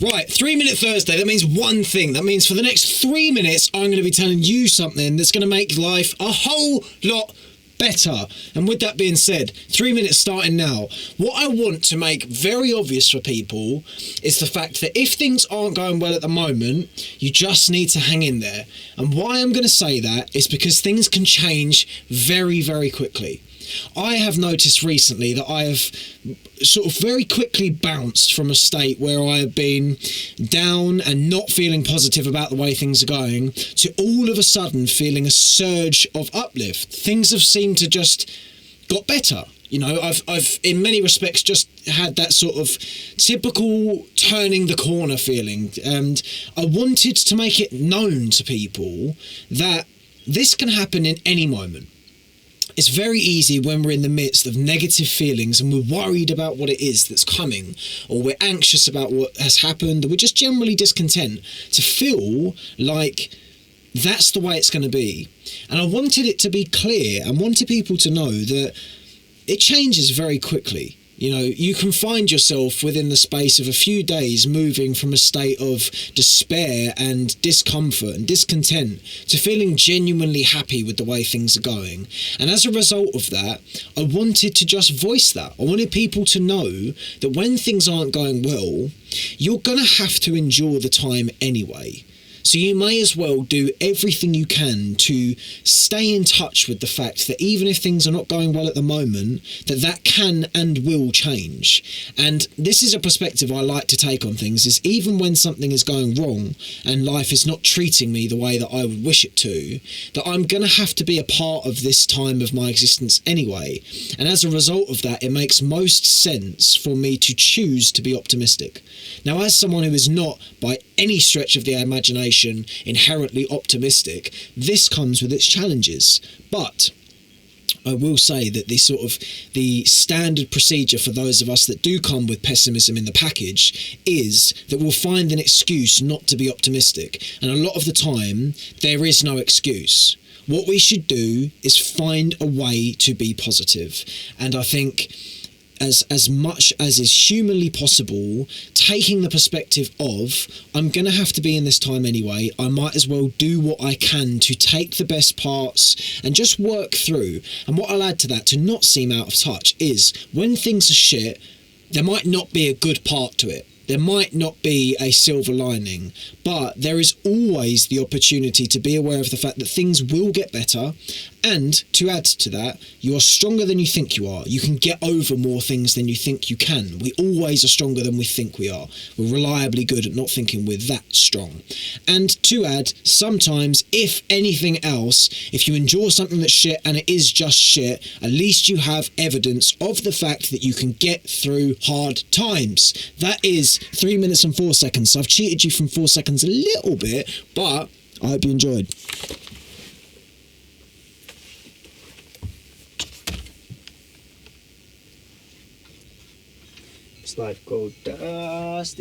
Right, 3 Minute Thursday, that means one thing. That means for the next 3 minutes, I'm going to be telling you something that's going to make life a whole lot better. And with that being said, 3 minutes starting now. What I want to make very obvious for people is the fact that if things aren't going well at the moment, you just need to hang in there. And why I'm going to say that is because things can change very, very quickly. I have noticed recently that I have sort of very quickly bounced from a state where I have been down and not feeling positive about the way things are going to all of a sudden feeling a surge of uplift. Things have seemed to just got better. You know, I've in many respects just had that sort of typical turning the corner feeling, and I wanted to make it known to people that this can happen in any moment. It's very easy when we're in the midst of negative feelings and we're worried about what it is that's coming, or we're anxious about what has happened, or we're just generally discontent, to feel like that's the way it's going to be. And I wanted it to be clear and wanted people to know that it changes very quickly. You know, you can find yourself within the space of a few days moving from a state of despair and discomfort and discontent to feeling genuinely happy with the way things are going. And as a result of that, I wanted to just voice that. I wanted people to know that when things aren't going well, you're going to have to endure the time anyway. So you may as well do everything you can to stay in touch with the fact that even if things are not going well at the moment, that can and will change. And this is a perspective I like to take on things, is even when something is going wrong and life is not treating me the way that I would wish it to, that I'm going to have to be a part of this time of my existence anyway. And as a result of that, it makes most sense for me to choose to be optimistic. Now, as someone who is not by any stretch of the imagination inherently optimistic, this comes with its challenges. But I will say that the standard procedure for those of us that do come with pessimism in the package is that we'll find an excuse not to be optimistic. And a lot of the time, there is no excuse. What we should do is find a way to be positive. And I think as much as is humanly possible, taking the perspective of, I'm going to have to be in this time anyway, I might as well do what I can to take the best parts and just work through. And what I'll add to that, to not seem out of touch, is when things are shit, there might not be a good part to it. There might not be a silver lining, but there is always the opportunity to be aware of the fact that things will get better. And to add to that, you are stronger than you think you are. You can get over more things than you think you can. We always are stronger than we think we are. We're reliably good at not thinking we're that strong. And to add, sometimes, if anything else, if you endure something that's shit and it is just shit, at least you have evidence of the fact that you can get through hard times. That is 3 minutes and 4 seconds. So I've cheated you from 4 seconds a little bit, but I hope you enjoyed. Life gold dust,